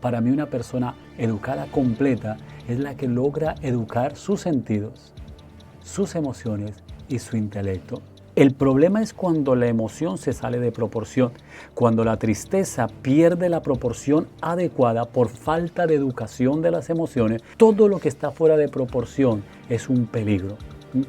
Para mí una persona educada completa es la que logra educar sus sentidos, sus emociones y su intelecto. El problema es cuando la emoción se sale de proporción, cuando la tristeza pierde la proporción adecuada por falta de educación de las emociones. Todo lo que está fuera de proporción es un peligro.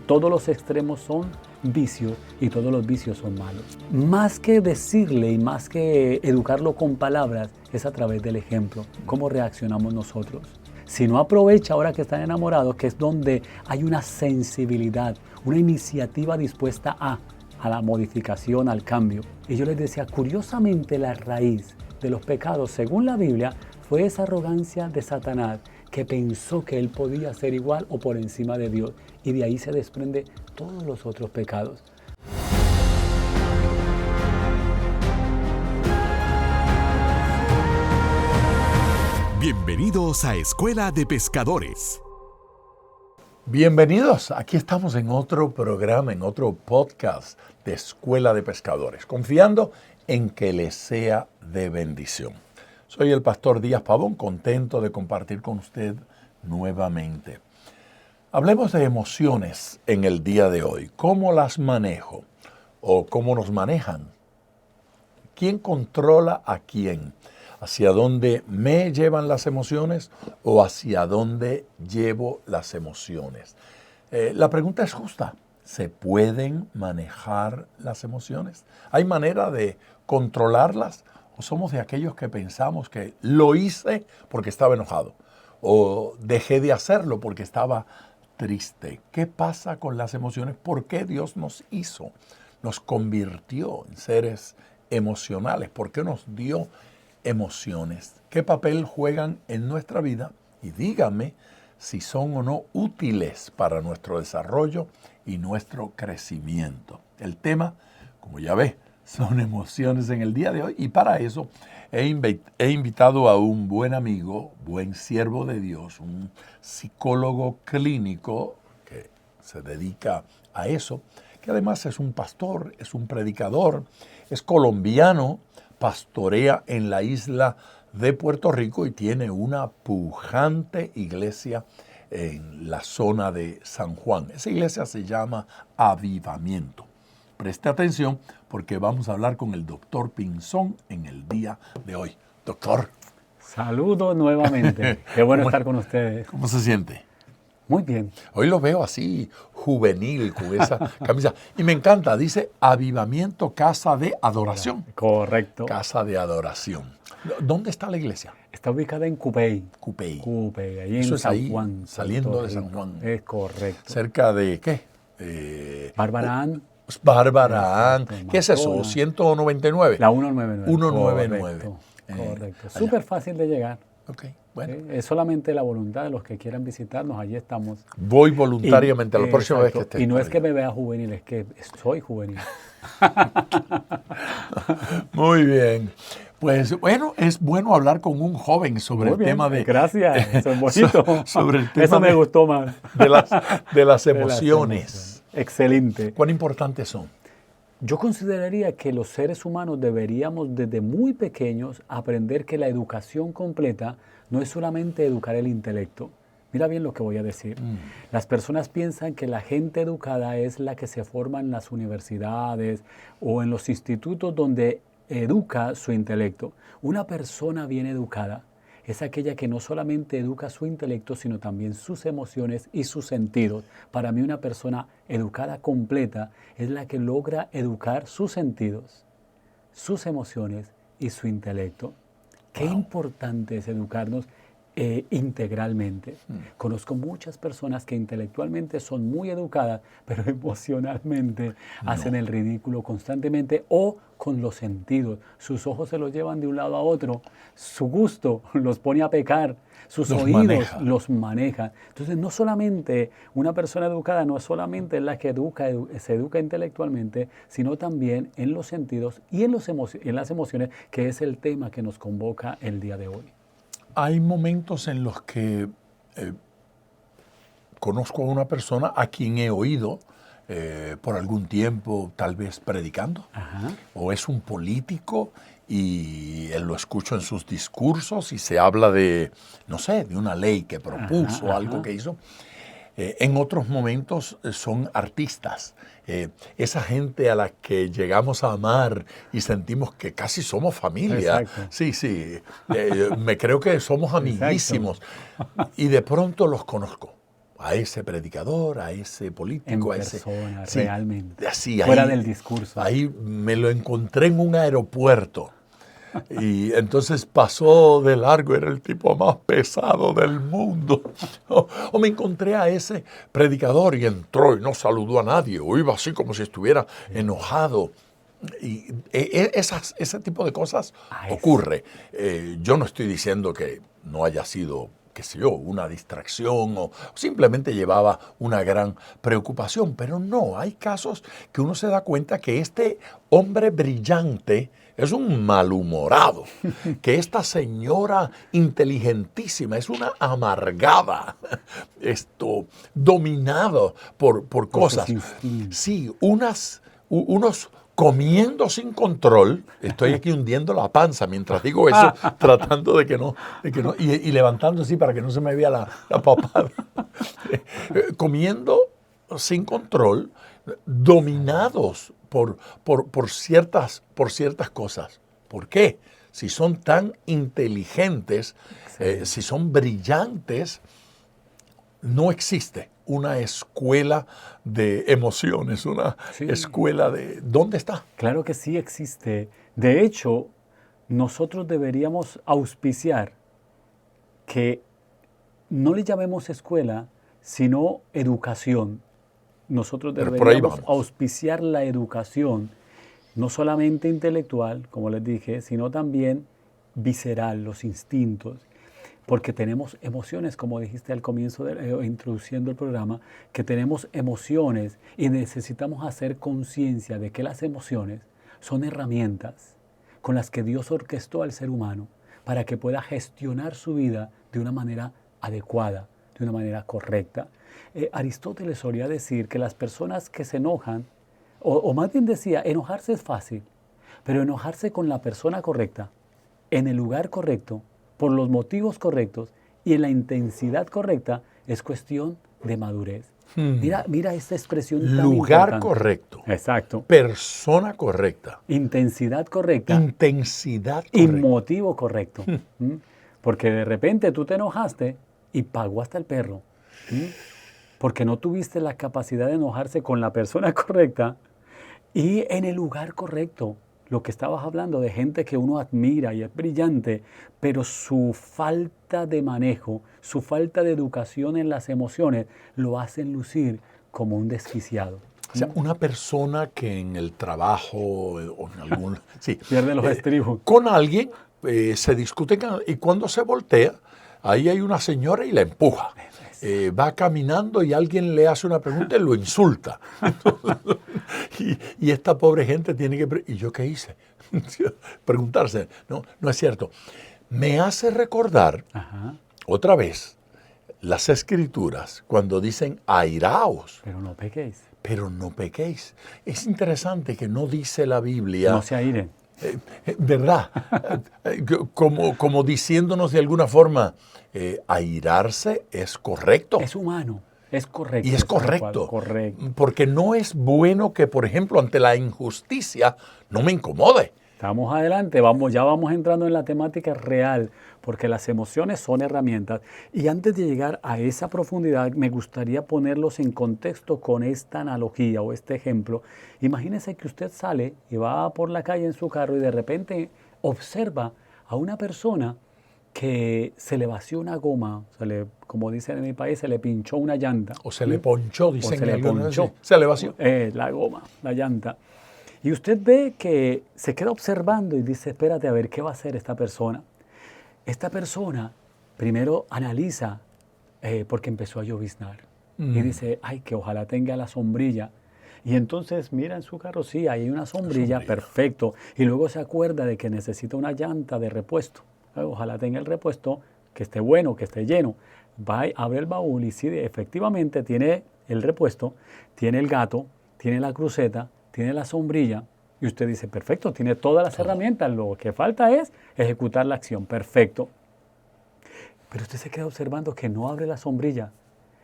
Todos los extremos son vicios y todos los vicios son malos. Más que decirle y más que educarlo con palabras, es a través del ejemplo. ¿Cómo reaccionamos nosotros? Si no aprovecha ahora que están enamorados, que es donde hay una sensibilidad, una iniciativa dispuesta a la modificación, al cambio. Y yo les decía, curiosamente la raíz de los pecados, según la Biblia, fue esa arrogancia de Satanás que pensó que él podía ser igual o por encima de Dios. Y de ahí se desprende todos los otros pecados. Bienvenidos a Escuela de Pescadores. Bienvenidos, aquí estamos en otro programa, en otro podcast de Escuela de Pescadores, confiando en que les sea de bendición. Soy el pastor Díaz Pavón, contento de compartir con usted nuevamente. Hablemos de emociones en el día de hoy. ¿Cómo las manejo? ¿O cómo nos manejan? ¿Quién controla a quién? ¿Hacia dónde me llevan las emociones o hacia dónde llevo las emociones? La pregunta es justa. ¿Se pueden manejar las emociones? ¿Hay manera de controlarlas? ¿O somos de aquellos que pensamos que lo hice porque estaba enojado? ¿O dejé de hacerlo porque estaba triste? ¿Qué pasa con las emociones? ¿Por qué Dios nos hizo? Nos convirtió en seres emocionales. ¿Por qué nos dio emociones? ¿Qué papel juegan en nuestra vida? Y dígame si son o no útiles para nuestro desarrollo y nuestro crecimiento. El tema, como ya ve, son emociones en el día de hoy, y para eso he invitado a un buen amigo, buen siervo de Dios, un psicólogo clínico que se dedica a eso, que además es un pastor, es un predicador, es colombiano, pastorea en la isla de Puerto Rico y tiene una pujante iglesia en la zona de San Juan. Esa iglesia se llama Avivamiento. Preste atención porque vamos a hablar con el doctor Pinzón en el día de hoy. Doctor. Saludos nuevamente. Qué bueno estar con ustedes. ¿Cómo se siente? Muy bien. Hoy lo veo así, juvenil, con esa camisa. Y me encanta, dice Avivamiento Casa de Adoración. Correcto. Casa de Adoración. ¿Dónde está la iglesia? Está ubicada en Cupey. Cupey. Ahí Eso en es San ahí, Juan. saliendo de San Juan. Es correcto. ¿Cerca de qué? Barbarán. Barbarán. ¿Qué es eso? 199. La 199. 199. Correcto. Súper fácil de llegar. Ok, bueno. Es solamente la voluntad de los que quieran visitarnos. Allí estamos. Voy voluntariamente la próxima vez que esté. Y no es que me vea juvenil, es que soy juvenil. Muy bien. Pues bueno, es bueno hablar con un joven sobre el tema de... Gracias, eso es bonito. Sobre el tema eso me gustó más. De las emociones. Excelente. ¿Cuán importantes son? Yo consideraría que los seres humanos deberíamos desde muy pequeños aprender que la educación completa no es solamente educar el intelecto. Mira bien lo que voy a decir. Las personas piensan que la gente educada es la que se forma en las universidades o en los institutos donde educa su intelecto. Una persona bien educada es aquella que no solamente educa su intelecto, sino también sus emociones y sus sentidos. Para mí una persona educada completa es la que logra educar sus sentidos, sus emociones y su intelecto. Qué importante es educarnos integralmente. Conozco muchas personas que intelectualmente son muy educadas, pero emocionalmente hacen el ridículo constantemente o con los sentidos. Sus ojos se los llevan de un lado a otro, su gusto los pone a pecar, sus oídos los maneja. Entonces no solamente una persona educada no es solamente la que se educa intelectualmente, sino también en los sentidos y en las emociones, que es el tema que nos convoca el día de hoy. Hay momentos en los que conozco a una persona a quien he oído por algún tiempo tal vez predicando, o es un político y lo escucho en sus discursos y se habla de, no sé, de una ley que propuso, algo que hizo. En otros momentos son artistas, esa gente a la que llegamos a amar y sentimos que casi somos familia. Exacto. Sí, me creo que somos amiguísimos. Y de pronto los conozco, a ese predicador, a ese político, En a ese... persona, Sí, realmente. así, Fuera ahí, del discurso. Ahí me lo encontré en un aeropuerto. Y entonces pasó de largo, era el tipo más pesado del mundo. O me encontré a ese predicador y entró y no saludó a nadie, o iba así como si estuviera enojado. Y ese tipo de cosas ocurre. Yo no estoy diciendo que no haya sido, qué sé yo, una distracción o simplemente llevaba una gran preocupación, pero no, hay casos que uno se da cuenta que este hombre brillante es un malhumorado, que esta señora inteligentísima es una amargada, dominada por cosas. Sí, unos comiendo sin control. Estoy aquí hundiendo la panza mientras digo eso, tratando de que no, y levantando así para que no se me vea la papada. Comiendo sin control, dominados por ciertas cosas. ¿Por qué? Si son tan inteligentes, si son brillantes, no existe una escuela de emociones, una escuela de... ¿Dónde está? Claro que sí existe. De hecho, nosotros deberíamos auspiciar que no le llamemos escuela, sino educación. Nosotros Pero por ahí deberíamos vamos. auspiciar la educación, no solamente intelectual, como les dije, sino también visceral, los instintos. Porque tenemos emociones, como dijiste al comienzo, introduciendo el programa, que tenemos emociones y necesitamos hacer conciencia de que las emociones son herramientas con las que Dios orquestó al ser humano para que pueda gestionar su vida de una manera adecuada, de una manera correcta. Aristóteles solía decir que las personas que se enojan, o más bien decía, enojarse es fácil, pero enojarse con la persona correcta, en el lugar correcto, por los motivos correctos y en la intensidad correcta, es cuestión de madurez. Mira esta expresión tan Lugar importante. correcto. Exacto. Persona correcta. Intensidad correcta. Intensidad Y correcta. motivo correcto. Porque de repente tú te enojaste y pagó hasta el perro. Porque no tuviste la capacidad de enojarse con la persona correcta y en el lugar correcto. Lo que estabas hablando de gente que uno admira y es brillante, pero su falta de manejo, su falta de educación en las emociones, lo hacen lucir como un desquiciado. O sea, una persona que en el trabajo o en algún... Sí, pierde los estribos. Con alguien se discute y cuando se voltea, ahí hay una señora y la empuja. Va caminando y alguien le hace una pregunta y lo insulta. y esta pobre gente tiene que... ¿Y yo qué hice? Preguntarse. No es cierto. Me hace recordar otra vez las Escrituras cuando dicen airaos. Pero no pequéis. Pero no pequéis. Es interesante que no dice la Biblia... No se airen. ¿Verdad? Como diciéndonos de alguna forma, airarse es correcto. Es humano, es correcto. Y es correcto. Correcto. Porque no es bueno que, por ejemplo, ante la injusticia no me incomode. Estamos adelante, ya vamos entrando en la temática real, porque las emociones son herramientas. Y antes de llegar a esa profundidad, me gustaría ponerlos en contexto con esta analogía o este ejemplo. Imagínese que usted sale y va por la calle en su carro y de repente observa a una persona que se le vació una goma, como dicen en mi país, se le pinchó una llanta. O se le ponchó, dicen. O se le ponchó. Se le vació. La goma, la llanta. Y usted ve que se queda observando y dice, espérate a ver, ¿qué va a hacer esta persona? Esta persona primero analiza porque empezó a lloviznar. Y dice, ay, que ojalá tenga la sombrilla. Y entonces mira en su carro, sí, hay una sombrilla, perfecto. Y luego se acuerda de que necesita una llanta de repuesto. Ojalá tenga el repuesto, que esté bueno, que esté lleno. Va, abre el baúl y sí, efectivamente tiene el repuesto, tiene el gato, tiene la cruceta, tiene la sombrilla, Y usted dice, perfecto, tiene todas las herramientas, lo que falta es ejecutar la acción, perfecto. Pero usted se queda observando que no abre la sombrilla.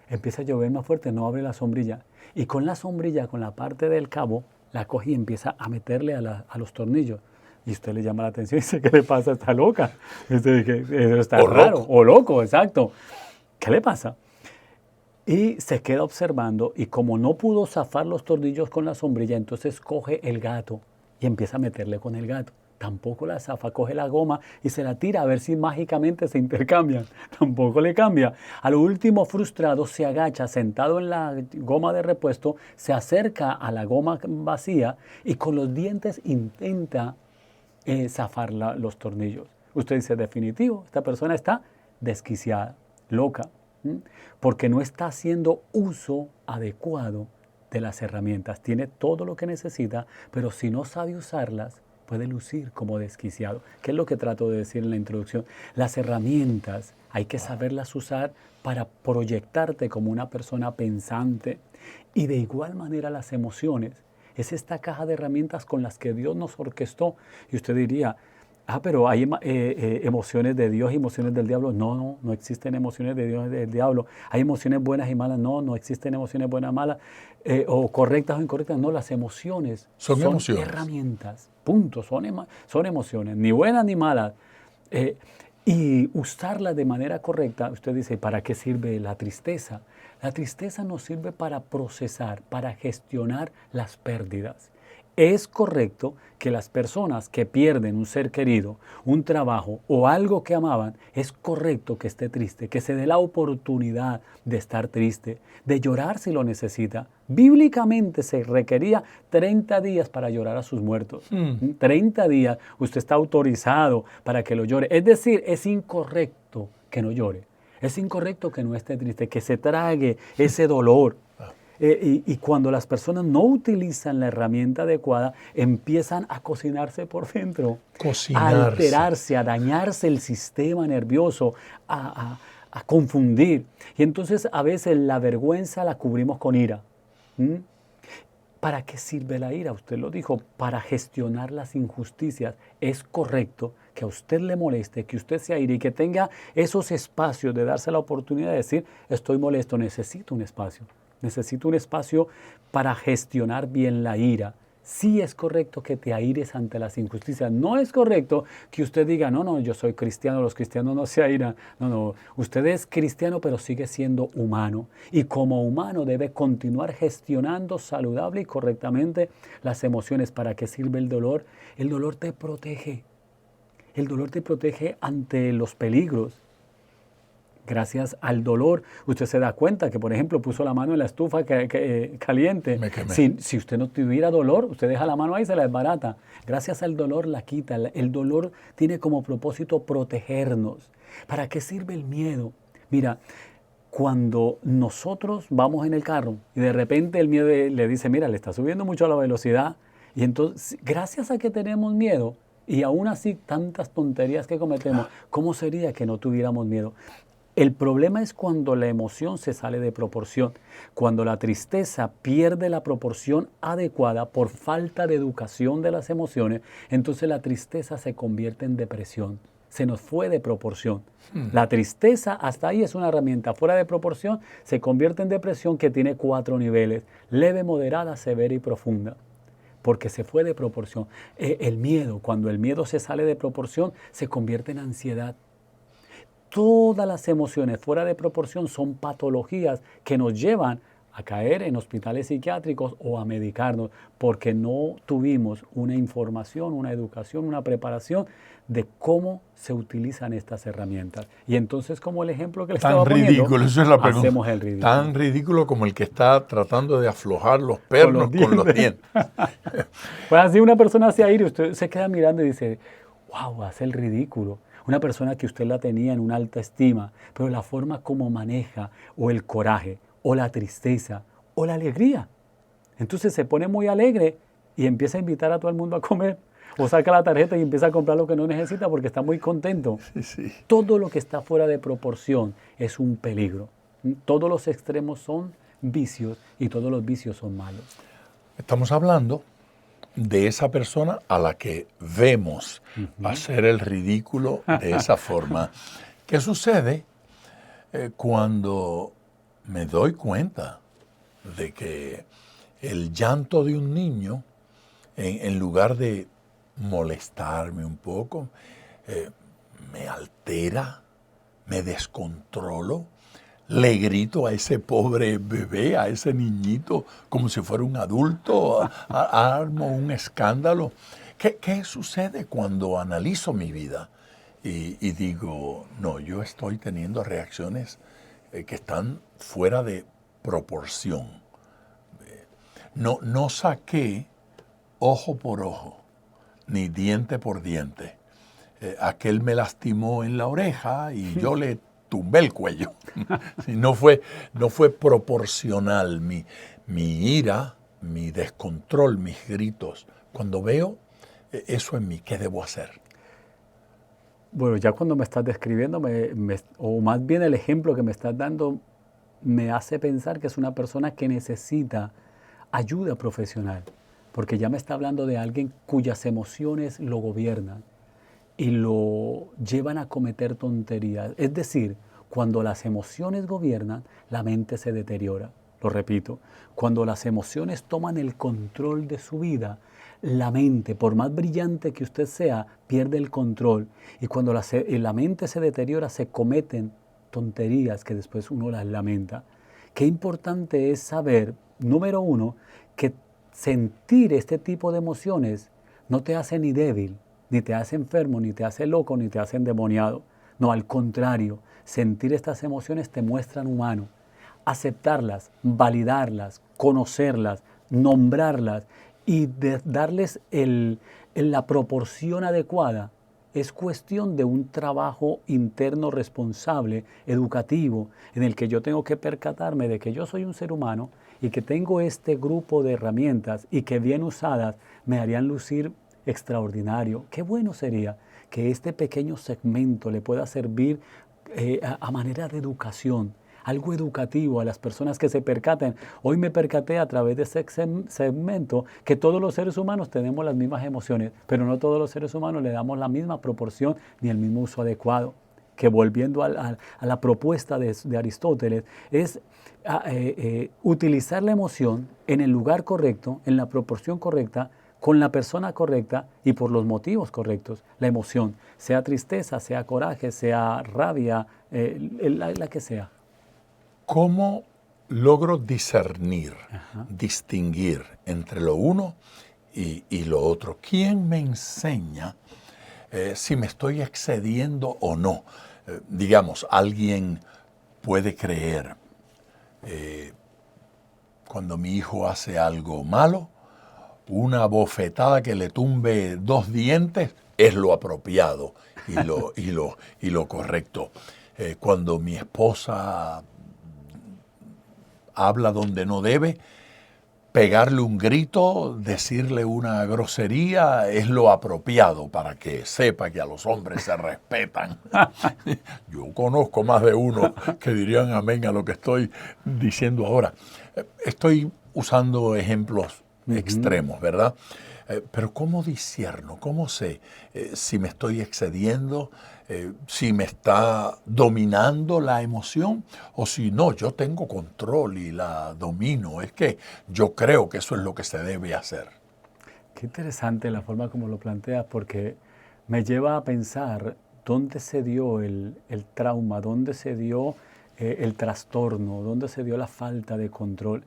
Empieza a llover más fuerte, no abre la sombrilla. Y con la sombrilla, con la parte del cabo, la coge y empieza a meterle a los tornillos. Y usted le llama la atención y dice, ¿qué le pasa? ¿Está loca? Y usted dice, está raro. O loco, exacto. ¿Qué le pasa? Y se queda observando y como no pudo zafar los tornillos con la sombrilla, entonces coge el gato y empieza a meterle con el gato. Tampoco la zafa, coge la goma y se la tira a ver si mágicamente se intercambian. Tampoco le cambia. A lo último, frustrado, se agacha sentado en la goma de repuesto, se acerca a la goma vacía y con los dientes intenta zafar los tornillos. Usted dice, definitivo, esta persona está desquiciada, loca, porque no está haciendo uso adecuado de las herramientas. Tiene todo lo que necesita, pero si no sabe usarlas, puede lucir como desquiciado. ¿Qué es lo que trato de decir en la introducción? Las herramientas hay que saberlas usar para proyectarte como una persona pensante. Y de igual manera las emociones. Es esta caja de herramientas con las que Dios nos orquestó. Y usted diría, pero hay emociones de Dios y emociones del diablo. No existen emociones de Dios y del diablo. Hay emociones buenas y malas. No existen emociones buenas y malas. O correctas o incorrectas. No, las emociones son herramientas. Punto. Son emociones. Ni buenas ni malas. Y usarlas de manera correcta. Usted dice, ¿para qué sirve la tristeza? La tristeza nos sirve para procesar, para gestionar las pérdidas. Es correcto que las personas que pierden un ser querido, un trabajo o algo que amaban, es correcto que esté triste, que se dé la oportunidad de estar triste, de llorar si lo necesita. Bíblicamente se requería 30 días para llorar a sus muertos. 30 días usted está autorizado para que lo llore. Es decir, es incorrecto que no llore. Es incorrecto que no esté triste, que se trague ese dolor. Y cuando las personas no utilizan la herramienta adecuada, empiezan a cocinarse por dentro, a alterarse, a dañarse el sistema nervioso, a confundir. Y entonces a veces la vergüenza la cubrimos con ira. ¿Para qué sirve la ira? Usted lo dijo, para gestionar las injusticias. Es correcto que a usted le moleste, que usted se aire y que tenga esos espacios de darse la oportunidad de decir, estoy molesto, necesito un espacio. Necesito un espacio para gestionar bien la ira. Sí es correcto que te aires ante las injusticias. No es correcto que usted diga, no, yo soy cristiano, los cristianos no se airan. No, usted es cristiano pero sigue siendo humano. Y como humano debe continuar gestionando saludable y correctamente las emociones. ¿Para qué sirve el dolor? El dolor te protege. El dolor te protege ante los peligros. Gracias al dolor, usted se da cuenta que, por ejemplo, puso la mano en la estufa caliente. Me quemé. Si usted no tuviera dolor, usted deja la mano ahí y se la desbarata. Gracias al dolor la quita. El dolor tiene como propósito protegernos. ¿Para qué sirve el miedo? Mira, cuando nosotros vamos en el carro y de repente el miedo le dice, mira, le está subiendo mucho la velocidad. Y entonces, gracias a que tenemos miedo, y aún así tantas tonterías que cometemos, ¿cómo sería que no tuviéramos miedo? El problema es cuando la emoción se sale de proporción, cuando la tristeza pierde la proporción adecuada por falta de educación de las emociones, entonces la tristeza se convierte en depresión, se nos fue de proporción. La tristeza hasta ahí es una herramienta, fuera de proporción se convierte en depresión que tiene 4 niveles, leve, moderada, severa y profunda. Porque se fue de proporción. El miedo, cuando el miedo se sale de proporción, se convierte en ansiedad. Todas las emociones fuera de proporción son patologías que nos llevan a caer en hospitales psiquiátricos o a medicarnos porque no tuvimos una información, una educación, una preparación de cómo se utilizan estas herramientas. Y entonces, como el ejemplo que le estaba poniendo, ridículo, eso es la pregunta. Hacemos el ridículo. Tan ridículo como el que está tratando de aflojar los pernos con los dientes. Pues así una persona hace aire, usted se queda mirando y dice, wow, hace el ridículo. Una persona que usted la tenía en una alta estima, pero la forma como maneja, o el coraje, o la tristeza, o la alegría. Entonces se pone muy alegre y empieza a invitar a todo el mundo a comer. O saca la tarjeta y empieza a comprar lo que no necesita porque está muy contento. Sí. Todo lo que está fuera de proporción es un peligro. Todos los extremos son vicios y todos los vicios son malos. Estamos hablando de esa persona a la que vemos hacer el ridículo de esa forma. ¿Qué sucede cuando me doy cuenta de que el llanto de un niño, en lugar de molestarme un poco, me altera, me descontrolo, le grito a ese pobre bebé, a ese niñito, como si fuera un adulto, armo un escándalo? ¿Qué sucede cuando analizo mi vida y digo, no, yo estoy teniendo reacciones que están fuera de proporción? No saqué ojo por ojo, ni diente por diente. Aquel me lastimó en la oreja y yo le tumbé el cuello. No fue proporcional mi ira, mi descontrol, mis gritos. Cuando veo eso en mí, ¿qué debo hacer? Bueno, ya cuando me estás describiendo, o más bien el ejemplo que me estás dando, me hace pensar que es una persona que necesita ayuda profesional, porque ya me está hablando de alguien cuyas emociones lo gobiernan y lo llevan a cometer tonterías. Es decir, cuando las emociones gobiernan, la mente se deteriora. Lo repito, cuando las emociones toman el control de su vida, la mente, por más brillante que usted sea, pierde el control. Y cuando la mente se deteriora, se cometen tonterías que después uno las lamenta. Qué importante es saber, número uno, que sentir este tipo de emociones no te hace ni débil, ni te hace enfermo, ni te hace loco, ni te hace endemoniado. No, al contrario, sentir estas emociones te muestran humano. Aceptarlas, validarlas, conocerlas, nombrarlas y darles la proporción adecuada es cuestión de un trabajo interno responsable, educativo, en el que yo tengo que percatarme de que yo soy un ser humano y que tengo este grupo de herramientas y que bien usadas me harían lucir extraordinario. Qué bueno sería que este pequeño segmento le pueda servir a manera de educación, algo educativo a las personas que se percaten. Hoy me percaté a través de este segmento que todos los seres humanos tenemos las mismas emociones, pero no todos los seres humanos le damos la misma proporción ni el mismo uso adecuado. Que volviendo a la propuesta de Aristóteles, es utilizar la emoción en el lugar correcto, en la proporción correcta, con la persona correcta y por los motivos correctos. La emoción, sea tristeza, sea coraje, sea rabia, la que sea. ¿Cómo logro discernir, distinguir entre lo uno y lo otro? ¿Quién me enseña si me estoy excediendo o no? Digamos, alguien puede creer, cuando mi hijo hace algo malo, una bofetada que le tumbe 2 dientes es lo apropiado y lo correcto. Cuando mi esposa habla donde no debe, pegarle un grito, decirle una grosería es lo apropiado para que sepa que a los hombres se respetan. Yo conozco más de uno que dirían amén a lo que estoy diciendo ahora. Estoy usando ejemplos extremos, ¿verdad? Pero ¿cómo discierno? ¿Cómo sé si me estoy excediendo? Si me está dominando la emoción o si no, yo tengo control y la domino. Es que yo creo que eso es lo que se debe hacer. Qué interesante la forma como lo planteas, porque me lleva a pensar dónde se dio el trauma, dónde se dio el trastorno, dónde se dio la falta de control.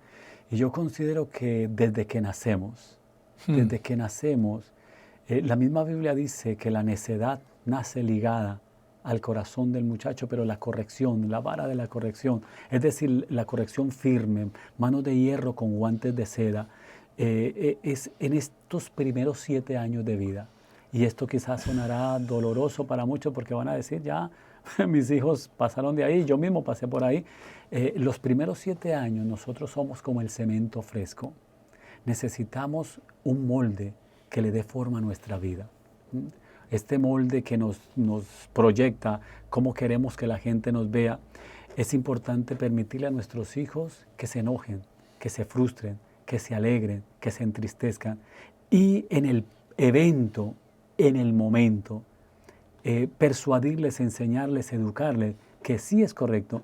Y yo considero que desde que nacemos, la misma Biblia dice que la necedad nace ligada al corazón del muchacho, pero la corrección, la vara de la corrección, es decir, la corrección firme, manos de hierro con guantes de seda, es en estos primeros 7 años de vida. Y esto quizás sonará doloroso para muchos porque van a decir, ya, mis hijos pasaron de ahí, yo mismo pasé por ahí. Los primeros 7 años nosotros somos como el cemento fresco. Necesitamos un molde que le dé forma a nuestra vida. Este molde que nos proyecta cómo queremos que la gente nos vea. Es importante permitirle a nuestros hijos que se enojen, que se frustren, que se alegren, que se entristezcan. y en el evento, en el momento, persuadirles, enseñarles, educarles que sí es correcto.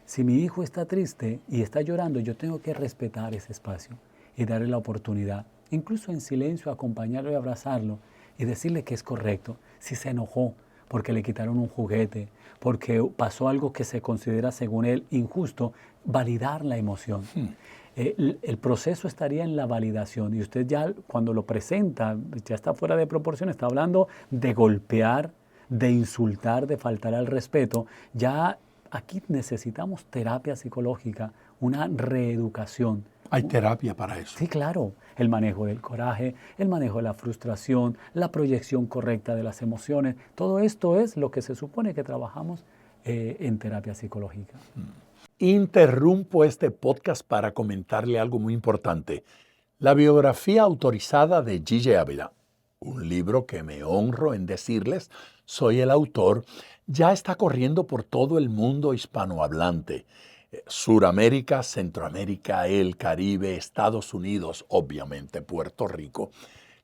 Si mi hijo está triste y está llorando, yo tengo que respetar ese espacio y darle la oportunidad, incluso en silencio, acompañarlo y abrazarlo y decirle que es correcto. Si se enojó porque le quitaron un juguete, porque pasó algo que se considera según él injusto, validar la emoción. El proceso estaría en la validación y usted ya cuando lo presenta ya está fuera de proporción, está hablando de golpear, de insultar, de faltar al respeto. Ya aquí necesitamos terapia psicológica, una reeducación. Hay terapia para eso. Sí, claro. El manejo del coraje, el manejo de la frustración, la proyección correcta de las emociones. Todo esto es lo que se supone que trabajamos en terapia psicológica. Interrumpo este podcast para comentarle algo muy importante. La biografía autorizada de Gigi Ávila, un libro que me honro en decirles, soy el autor, ya está corriendo por todo el mundo hispanohablante. Suramérica, Centroamérica, el Caribe, Estados Unidos, obviamente Puerto Rico.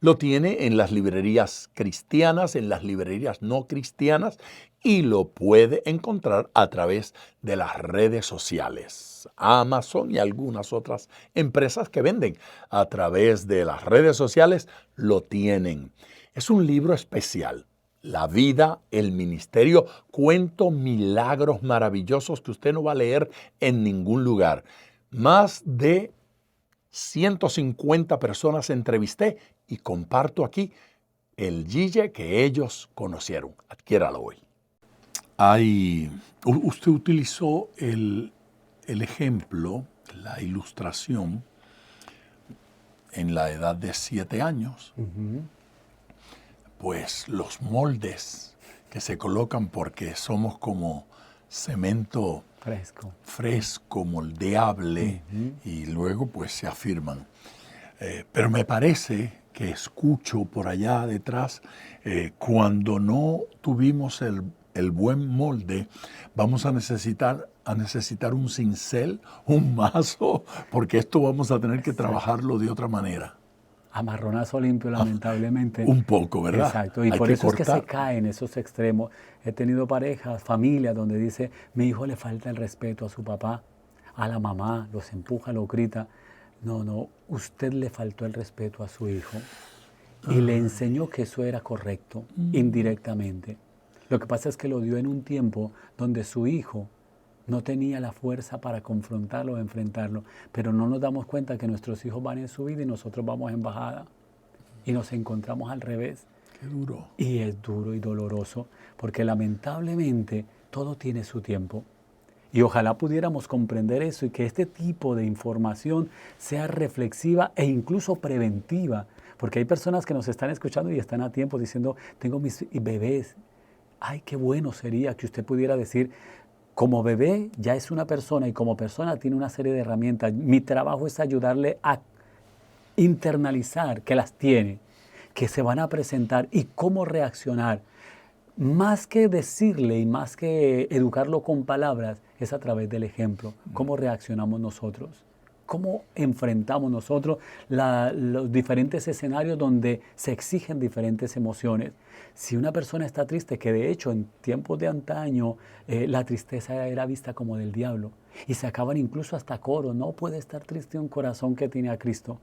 Lo tiene en las librerías cristianas, en las librerías no cristianas y lo puede encontrar a través de las redes sociales. Amazon y algunas otras empresas que venden a través de las redes sociales lo tienen. Es un libro especial. La vida, el ministerio, cuento milagros maravillosos que usted no va a leer en ningún lugar. Más de 150 personas entrevisté y comparto aquí el Gigi que ellos conocieron. Adquiéralo hoy. Usted utilizó el ejemplo, la ilustración, en la edad de 7 años. Pues los moldes que se colocan porque somos como cemento fresco, moldeable, y luego pues se afirman. Pero me parece que escucho por allá detrás, cuando no tuvimos el buen molde, vamos a necesitar un cincel, un mazo, porque esto vamos a tener que trabajarlo de otra manera. A marronazo limpio, lamentablemente. Un poco, ¿verdad? Exacto, y por eso es que se caen esos extremos. He tenido parejas, familias, donde dice, mi hijo le falta el respeto a su papá, a la mamá, los empuja, los grita. No, usted le faltó el respeto a su hijo y le enseñó que eso era correcto, indirectamente. Lo que pasa es que lo dio en un tiempo donde su hijo no tenía la fuerza para confrontarlo o enfrentarlo, pero no nos damos cuenta que nuestros hijos van en su vida y nosotros vamos en bajada y nos encontramos al revés. Qué duro. Y es duro y doloroso porque lamentablemente todo tiene su tiempo. Y ojalá pudiéramos comprender eso y que este tipo de información sea reflexiva e incluso preventiva, porque hay personas que nos están escuchando y están a tiempo diciendo, tengo mis bebés. Ay, qué bueno sería que usted pudiera decir, como bebé ya es una persona y como persona tiene una serie de herramientas. Mi trabajo es ayudarle a internalizar que las tiene, que se van a presentar y cómo reaccionar. Más que decirle y más que educarlo con palabras, es a través del ejemplo. ¿Cómo reaccionamos nosotros? ¿Cómo enfrentamos nosotros los diferentes escenarios donde se exigen diferentes emociones? Si una persona está triste, que de hecho en tiempos de antaño la tristeza era vista como del diablo y se acaban incluso hasta coros, no puede estar triste un corazón que tiene a Cristo.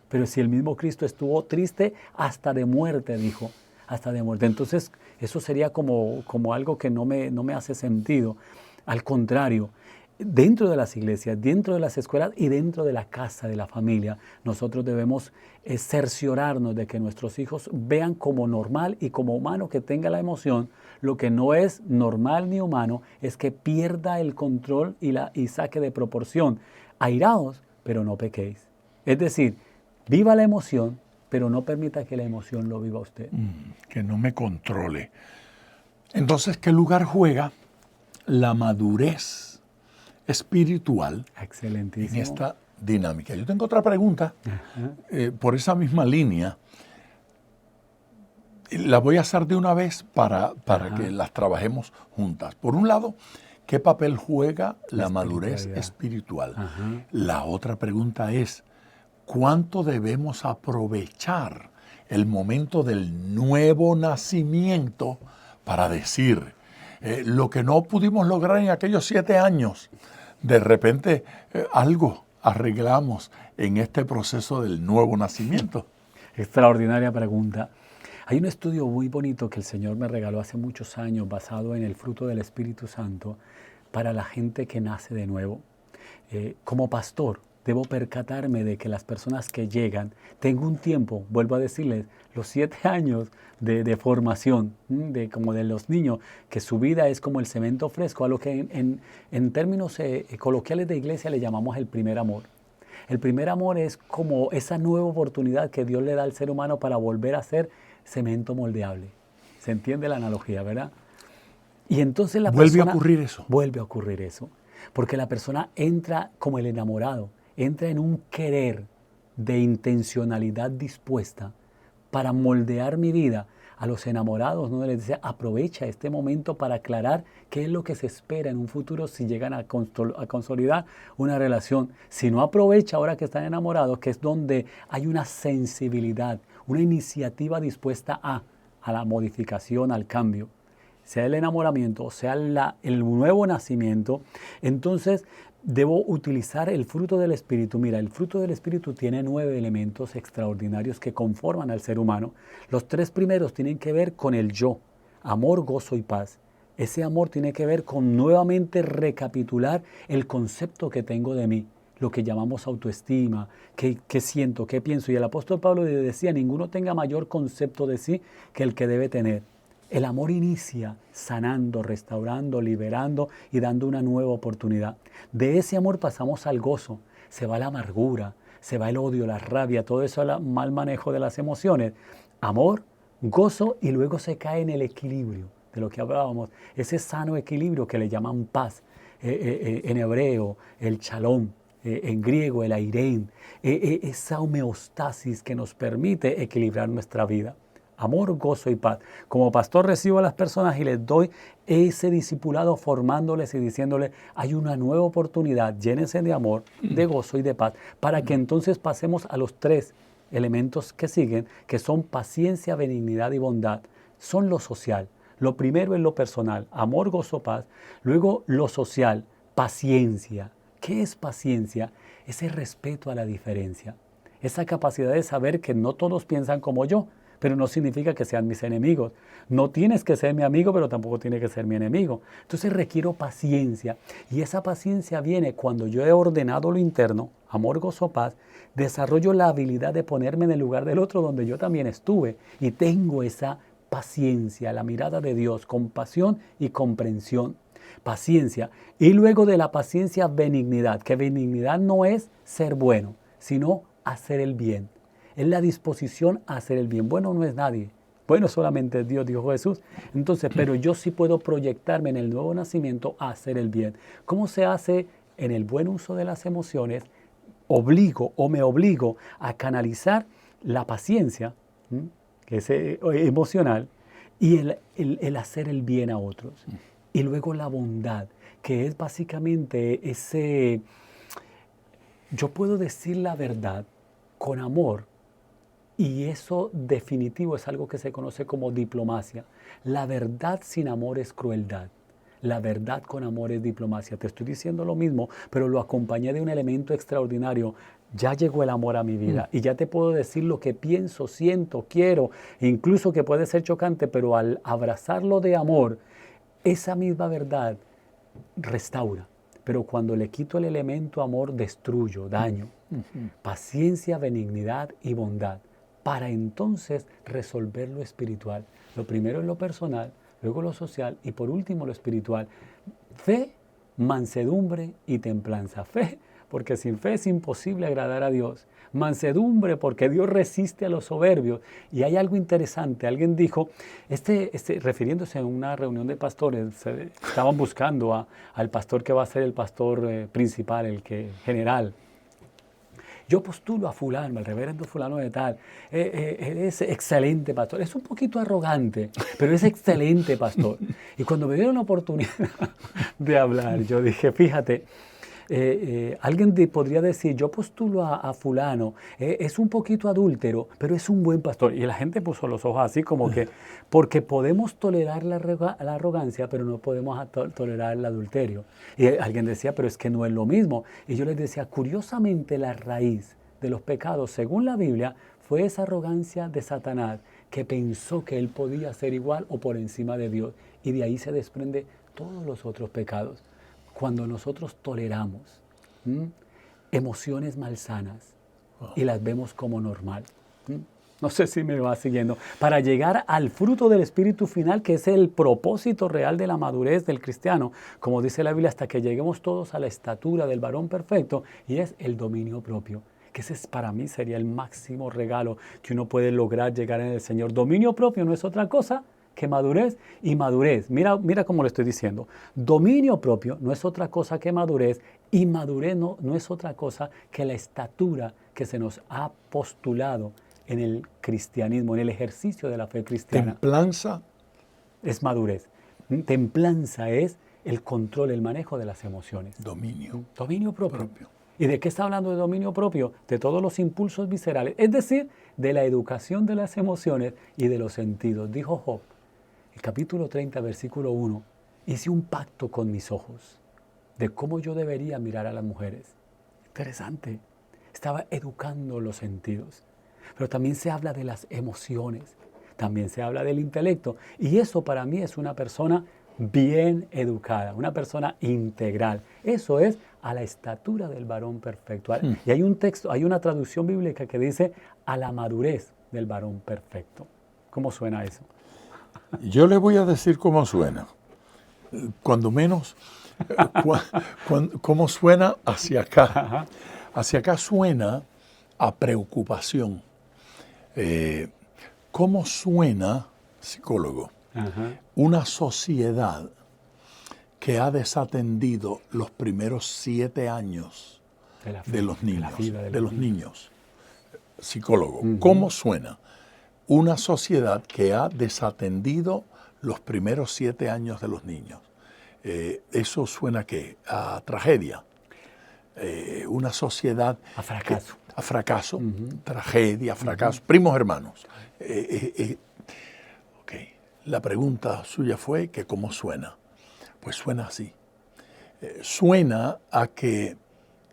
Pero si el mismo Cristo estuvo triste hasta de muerte, dijo, hasta de muerte. Entonces eso sería como algo que no me hace sentido. Al contrario, dentro de las iglesias, dentro de las escuelas y dentro de la casa, de la familia, nosotros debemos cerciorarnos de que nuestros hijos vean como normal y como humano que tenga la emoción. Lo que no es normal ni humano es que pierda el control y saque de proporción. Airaos, pero no pequéis. Es decir, viva la emoción, pero no permita que la emoción lo viva usted. Que no me controle. Entonces, ¿qué lugar juega la madurez espiritual en esta dinámica? Yo tengo otra pregunta por esa misma línea. La voy a hacer de una vez para que las trabajemos juntas. Por un lado, ¿qué papel juega la madurez espiritual? La otra pregunta es, ¿cuánto debemos aprovechar el momento del nuevo nacimiento para decir lo que no pudimos lograr en aquellos 7 años? De repente algo arreglamos en este proceso del nuevo nacimiento. Extraordinaria pregunta. Hay un estudio muy bonito que el Señor me regaló hace muchos años basado en el fruto del Espíritu Santo para la gente que nace de nuevo. Como pastor, debo percatarme de que las personas que llegan, tengo un tiempo, vuelvo a decirles, los 7 años de formación, como de los niños, que su vida es como el cemento fresco, a lo que en términos coloquiales de iglesia le llamamos el primer amor. El primer amor es como esa nueva oportunidad que Dios le da al ser humano para volver a ser cemento moldeable. ¿Se entiende la analogía, verdad? Y entonces la persona... ¿Vuelve a ocurrir eso? Vuelve a ocurrir eso. Porque la persona entra como el enamorado, entra en un querer de intencionalidad dispuesta para moldear mi vida. A los enamorados no les dice, aprovecha este momento para aclarar qué es lo que se espera en un futuro si llegan a consolidar una relación. Si no aprovecha ahora que están enamorados, que es donde hay una sensibilidad, una iniciativa dispuesta a la modificación, al cambio, sea el enamoramiento o sea el nuevo nacimiento, entonces debo utilizar el fruto del Espíritu. Mira, el fruto del Espíritu tiene 9 elementos extraordinarios que conforman al ser humano. Los 3 primeros tienen que ver con el yo, amor, gozo y paz. Ese amor tiene que ver con nuevamente recapitular el concepto que tengo de mí, lo que llamamos autoestima, qué siento, qué pienso. Y el apóstol Pablo decía, ninguno tenga mayor concepto de sí que el que debe tener. El amor inicia sanando, restaurando, liberando y dando una nueva oportunidad. De ese amor pasamos al gozo. Se va la amargura, se va el odio, la rabia, todo eso, el mal manejo de las emociones. Amor, gozo y luego se cae en el equilibrio de lo que hablábamos. Ese sano equilibrio que le llaman paz. En hebreo, el shalom. En griego, el eirén. Esa homeostasis que nos permite equilibrar nuestra vida. Amor, gozo y paz. Como pastor recibo a las personas y les doy ese discipulado formándoles y diciéndoles, hay una nueva oportunidad, llénense de amor, de gozo y de paz, para que entonces pasemos a los 3 elementos que siguen, que son paciencia, benignidad y bondad. Son lo social. Lo primero es lo personal, amor, gozo, paz. Luego lo social, paciencia. ¿Qué es paciencia? Ese respeto a la diferencia. Esa capacidad de saber que no todos piensan como yo, pero no significa que sean mis enemigos. No tienes que ser mi amigo, pero tampoco tienes que ser mi enemigo. Entonces requiero paciencia. Y esa paciencia viene cuando yo he ordenado lo interno, amor, gozo, paz, desarrollo la habilidad de ponerme en el lugar del otro donde yo también estuve. Y tengo esa paciencia, la mirada de Dios, compasión y comprensión. Paciencia. Y luego de la paciencia, benignidad. Que benignidad no es ser bueno, sino hacer el bien. Es la disposición a hacer el bien. Bueno no es nadie. Bueno solamente es Dios, dijo Jesús. Entonces, pero yo sí puedo proyectarme en el nuevo nacimiento a hacer el bien. ¿Cómo se hace? En el buen uso de las emociones, me obligo a canalizar la paciencia, que es emocional, y el hacer el bien a otros. Y luego la bondad, que es básicamente yo puedo decir la verdad con amor. Y eso definitivo es algo que se conoce como diplomacia. La verdad sin amor es crueldad. La verdad con amor es diplomacia. Te estoy diciendo lo mismo, pero lo acompañé de un elemento extraordinario. Ya llegó el amor a mi vida y ya te puedo decir lo que pienso, siento, quiero, incluso que puede ser chocante, pero al abrazarlo de amor, esa misma verdad restaura. Pero cuando le quito el elemento amor, destruyo, daño. Paciencia, benignidad y bondad. Para entonces resolver lo espiritual. Lo primero es lo personal, luego lo social y por último lo espiritual. Fe, mansedumbre y templanza. Fe, porque sin fe es imposible agradar a Dios. Mansedumbre, porque Dios resiste a los soberbios. Y hay algo interesante, alguien dijo, refiriéndose a una reunión de pastores, estaban buscando al pastor que va a ser el pastor principal, general. Yo postulo a fulano, al reverendo fulano de tal, es excelente pastor, es un poquito arrogante, pero es excelente pastor. Y cuando me dieron la oportunidad de hablar, yo dije, fíjate, Alguien podría decir, yo postulo a fulano, es un poquito adúltero, pero es un buen pastor. Y la gente puso los ojos así como que, porque podemos tolerar la arrogancia, pero no podemos tolerar el adulterio. Y alguien decía, pero es que no es lo mismo. Y yo les decía, curiosamente la raíz de los pecados, según la Biblia, fue esa arrogancia de Satanás, que pensó que él podía ser igual o por encima de Dios. Y de ahí se desprende todos los otros pecados. Cuando nosotros toleramos emociones malsanas y las vemos como normal. No sé si me va siguiendo. Para llegar al fruto del Espíritu final, que es el propósito real de la madurez del cristiano, como dice la Biblia, hasta que lleguemos todos a la estatura del varón perfecto, y es el dominio propio. Que ese para mí sería el máximo regalo que uno puede lograr llegar en el Señor. Dominio propio no es otra cosa que madurez, y madurez, mira cómo le estoy diciendo, dominio propio no es otra cosa que madurez, y madurez no es otra cosa que la estatura que se nos ha postulado en el cristianismo, en el ejercicio de la fe cristiana. Templanza es madurez. Templanza es el control, el manejo de las emociones. Dominio propio. ¿Y de qué está hablando de dominio propio? De todos los impulsos viscerales, es decir, de la educación de las emociones y de los sentidos. Dijo Job, el capítulo 30, versículo 1, hice un pacto con mis ojos de cómo yo debería mirar a las mujeres. Interesante. Estaba educando los sentidos. Pero también se habla de las emociones, también se habla del intelecto. Y eso para mí es una persona bien educada, una persona integral. Eso es a la estatura del varón perfecto. Y hay un texto, hay una traducción bíblica que dice a la madurez del varón perfecto. ¿Cómo suena eso? Yo le voy a decir cómo suena. Cuando menos, cómo suena hacia acá. Ajá. Hacia acá suena a preocupación. ¿Cómo suena, psicólogo, una sociedad que ha desatendido los primeros 7 años de los niños? Psicólogo, ¿cómo suena una sociedad que ha desatendido los primeros 7 años de los niños? ¿Eso suena a qué? A tragedia. Una sociedad... A fracaso. A fracaso, tragedia, fracaso, primos hermanos. Okay. La pregunta suya fue que ¿cómo suena? Pues suena así. Suena a que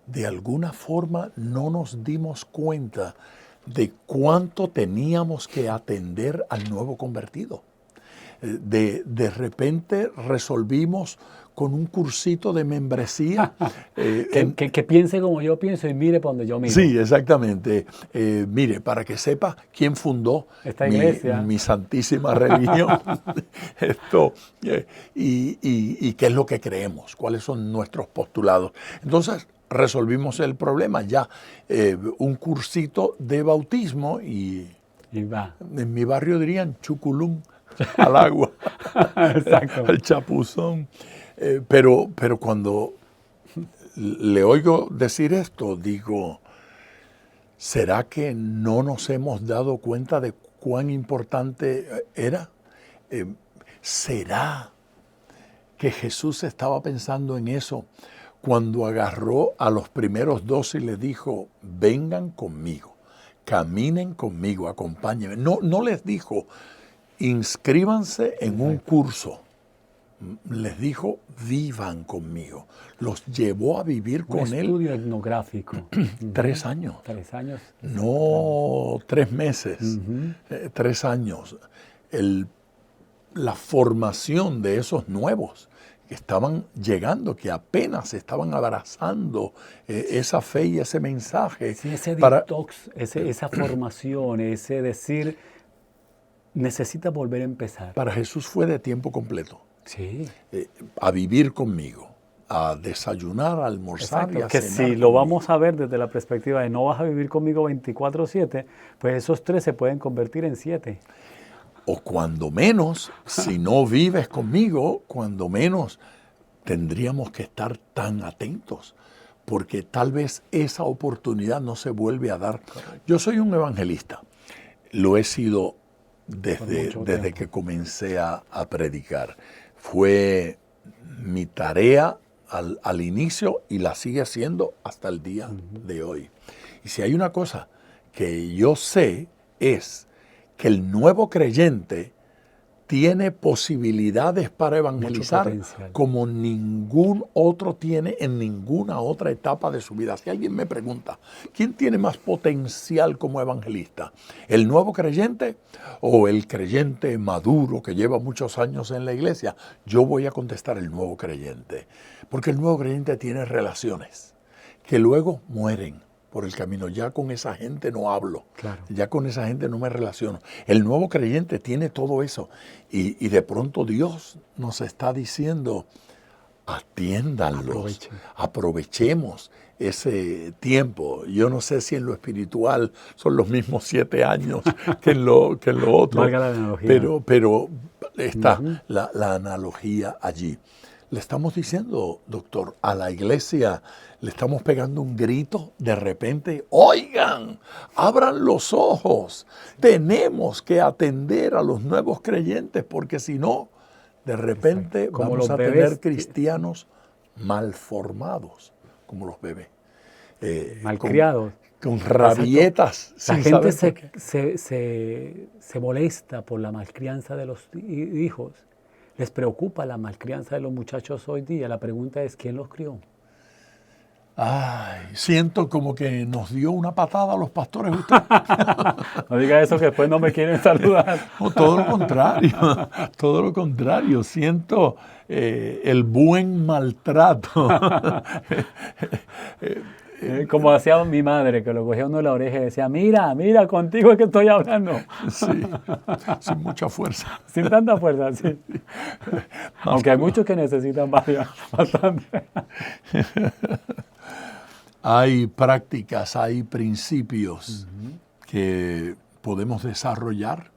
de alguna forma no nos dimos cuenta de cuánto teníamos que atender al nuevo convertido. De repente resolvimos con un cursito de membresía. Que piense como yo pienso y mire por donde yo miro. Sí, exactamente. Mire, para que sepa quién fundó esta iglesia, mi santísima religión, y qué es lo que creemos, cuáles son nuestros postulados. Entonces, resolvimos el problema ya. Un cursito de bautismo y va. En mi barrio dirían chuculum al agua, al chapuzón. Pero cuando le oigo decir esto, digo, ¿será que no nos hemos dado cuenta de cuán importante era? ¿Será que Jesús estaba pensando en eso cuando agarró a los primeros 12 y les dijo, vengan conmigo, caminen conmigo, acompáñenme? No les dijo, inscríbanse en un curso. Les dijo, vivan conmigo. Los llevó a vivir con él. Un estudio etnográfico. 3 años. 3 años. No 3 meses. 3 años. La formación de esos nuevos que estaban llegando, que apenas estaban abrazando esa fe y ese mensaje. Sí, ese detox, esa formación, ese decir, necesita volver a empezar. Para Jesús fue de tiempo completo. Sí. A vivir conmigo, a desayunar, a almorzar. Exacto, y a que cenar si conmigo. lo vamos a ver desde la perspectiva de no vas a vivir conmigo 24/7, pues esos 3 se pueden convertir en 7. O cuando menos, si no vives conmigo, cuando menos tendríamos que estar tan atentos, porque tal vez esa oportunidad no se vuelve a dar. Yo soy un evangelista, lo he sido desde que comencé a predicar. Fue mi tarea al inicio y la sigue siendo hasta el día de hoy. Y si hay una cosa que yo sé es que el nuevo creyente tiene posibilidades para evangelizar como ningún otro tiene en ninguna otra etapa de su vida. Si alguien me pregunta, ¿quién tiene más potencial como evangelista? ¿El nuevo creyente o el creyente maduro que lleva muchos años en la iglesia? Yo voy a contestar el nuevo creyente, porque el nuevo creyente tiene relaciones que luego mueren por el camino. Ya con esa gente no hablo, claro. Ya con esa gente no me relaciono. El nuevo creyente tiene todo eso y de pronto Dios nos está diciendo, atiéndanlos, aprovechemos ese tiempo. Yo no sé si en lo espiritual son los mismos 7 años que en lo otro, valga la analogía. Pero está la analogía allí. Le estamos diciendo, doctor, a la iglesia le estamos pegando un grito de repente. Oigan, abran los ojos. Tenemos que atender a los nuevos creyentes porque si no, de repente vamos a tener cristianos mal formados, como los bebés. Malcriados. Con rabietas. La gente se molesta por la malcrianza de los hijos. Les preocupa la malcrianza de los muchachos hoy día. La pregunta es, ¿quién los crió? Ay, siento como que nos dio una patada a los pastores usted. No diga eso que después no me quieren saludar. No, todo lo contrario, todo lo contrario. Siento el buen maltrato. Como hacía mi madre, que lo cogía uno de la oreja y decía, mira, contigo es que estoy hablando. Sí, sin mucha fuerza. Sin tanta fuerza, sí. Aunque hay muchos que necesitan bastante. Hay prácticas, hay principios que podemos desarrollar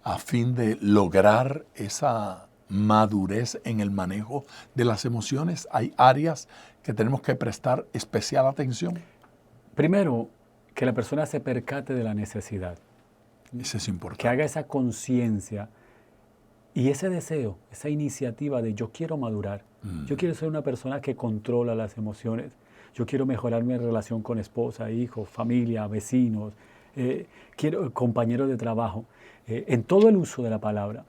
a fin de lograr esa madurez en el manejo de las emociones. Hay áreas que tenemos que prestar especial atención. Primero, que la persona se percate de la necesidad. Eso es importante. Que haga esa conciencia y ese deseo, esa iniciativa de yo quiero madurar. Yo quiero ser una persona que controla las emociones. Yo quiero mejorar mi relación con esposa, hijos, familia, vecinos, compañeros de trabajo, en todo el uso de la palabra.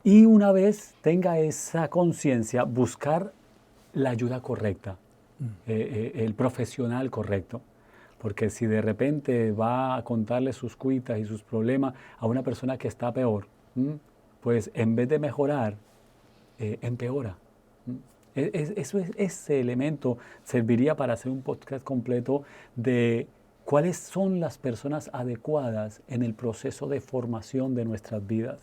Y una vez tenga esa conciencia, buscar la ayuda correcta, el profesional correcto. Porque si de repente va a contarle sus cuitas y sus problemas a una persona que está peor, pues en vez de mejorar, empeora. Ese elemento serviría para hacer un podcast completo de cuáles son las personas adecuadas en el proceso de formación de nuestras vidas.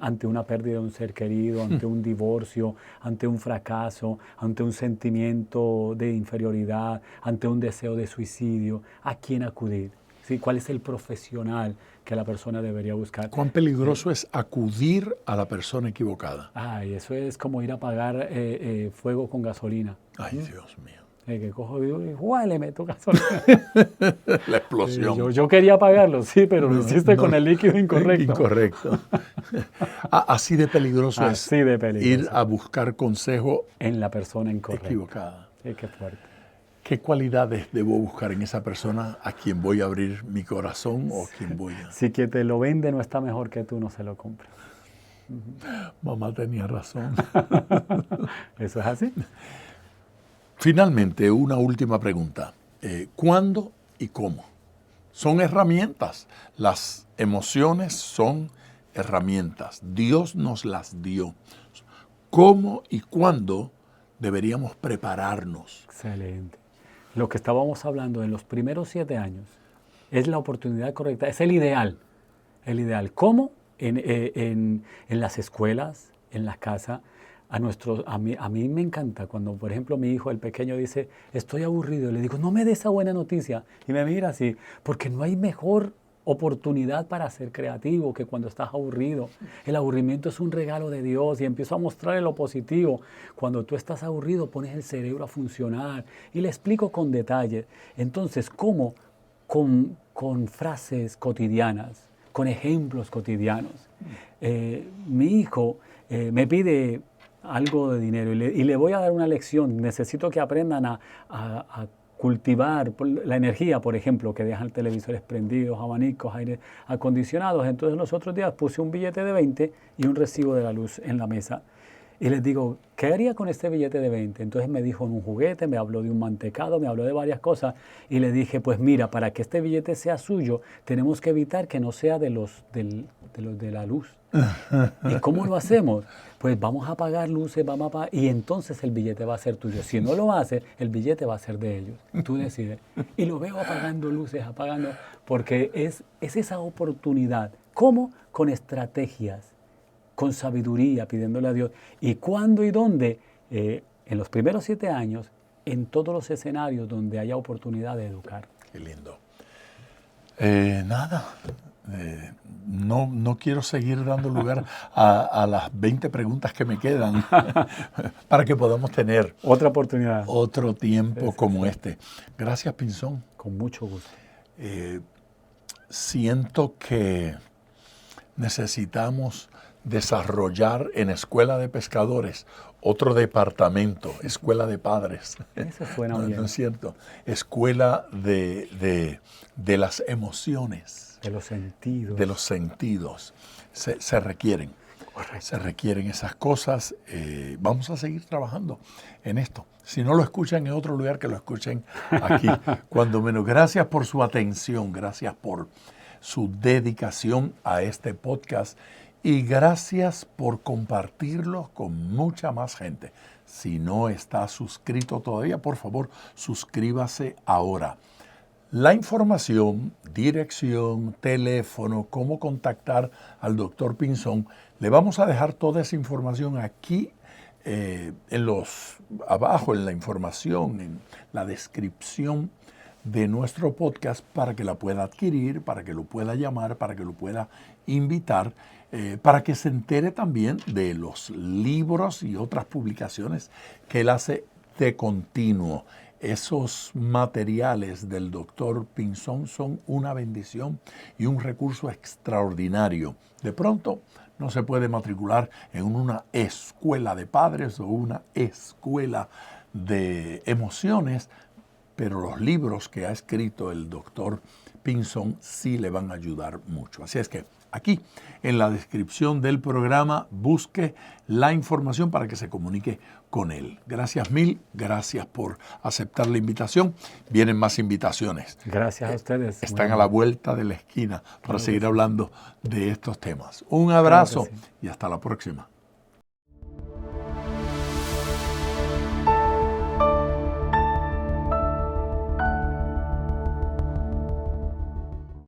Ante una pérdida de un ser querido, ante un divorcio, ante un fracaso, ante un sentimiento de inferioridad, ante un deseo de suicidio, ¿a quién acudir? ¿Sí? ¿Cuál es el profesional que la persona debería buscar? ¿Cuán peligroso es acudir a la persona equivocada? Ay, eso es como ir a apagar fuego con gasolina. Ay, Dios mío. Que cojo y le meto gasolina. La explosión. Yo quería apagarlo, sí, pero lo hiciste con el líquido incorrecto. Incorrecto. Así de peligroso es ir a buscar consejo en la persona equivocada. Sí, qué fuerte. ¿Qué cualidades debo buscar en esa persona a quien voy a abrir mi corazón o a quien voy a...? Si quien te lo vende no está mejor que tú, no se lo compres. Mamá tenía razón. ¿Eso es así? Finalmente, una última pregunta. ¿Cuándo y cómo? Son herramientas. Las emociones son herramientas. Dios nos las dio. ¿Cómo y cuándo deberíamos prepararnos? Excelente. Lo que estábamos hablando en los primeros 7 años es la oportunidad correcta, es el ideal. El ideal. ¿Cómo? En las escuelas, en la casa. A mí me encanta cuando, por ejemplo, mi hijo, el pequeño, dice, estoy aburrido. Le digo, no me des esa buena noticia. Y me mira así, porque no hay mejor oportunidad para ser creativo que cuando estás aburrido. El aburrimiento es un regalo de Dios y empiezo a mostrarle lo positivo. Cuando tú estás aburrido, pones el cerebro a funcionar y le explico con detalle. Entonces, ¿cómo? Con frases cotidianas, con ejemplos cotidianos. Mi hijo me pide algo de dinero y le voy a dar una lección. Necesito que aprendan a cultivar la energía, por ejemplo, que dejan televisores prendidos, abanicos, aire acondicionados. Entonces los otros días puse un billete de 20 y un recibo de la luz en la mesa. Y les digo, ¿qué haría con este billete de 20? Entonces me dijo en un juguete, me habló de un mantecado, me habló de varias cosas. Y le dije, pues mira, para que este billete sea suyo, tenemos que evitar que no sea de los de la luz. ¿Y cómo lo hacemos? Pues vamos a apagar luces, vamos a apagar, y entonces el billete va a ser tuyo. Si no lo hace, el billete va a ser de ellos. Tú decides. Y lo veo apagando luces, apagando, porque es esa oportunidad. ¿Cómo? Con estrategias, con sabiduría, pidiéndole a Dios. ¿Y cuándo y dónde? En los primeros 7 años, en todos los escenarios donde haya oportunidad de educar. Qué lindo. No quiero seguir dando lugar a las 20 preguntas que me quedan para que podamos tener otra oportunidad, otro tiempo como este. Gracias, Pinzón. Con mucho gusto. Siento que necesitamos desarrollar en Escuela de Pescadores otro departamento, Escuela de Padres. Eso suena bien. No es cierto. Escuela de las emociones. De los sentidos. De los sentidos. Se requieren. Correcto. Se requieren esas cosas. Vamos a seguir trabajando en esto. Si no lo escuchan en otro lugar, que lo escuchen aquí. Cuando menos. Gracias por su atención. Gracias por su dedicación a este podcast. Y gracias por compartirlo con mucha más gente. Si no está suscrito todavía, por favor, suscríbase ahora. La información, dirección, teléfono, cómo contactar al doctor Pinzón, le vamos a dejar toda esa información aquí abajo en la información, en la descripción de nuestro podcast para que la pueda adquirir, para que lo pueda llamar, para que lo pueda invitar, para que se entere también de los libros y otras publicaciones que él hace de continuo. Esos materiales del doctor Pinzón son una bendición y un recurso extraordinario. De pronto no se puede matricular en una escuela de padres o una escuela de emociones, pero los libros que ha escrito el doctor Pinzón sí le van a ayudar mucho. Así es que aquí en la descripción del programa busque la información para que se comunique con él. Gracias mil, gracias por aceptar la invitación. Vienen más invitaciones. Gracias a ustedes. Están a la vuelta de la esquina para seguir hablando de estos temas. Un abrazo y hasta la próxima.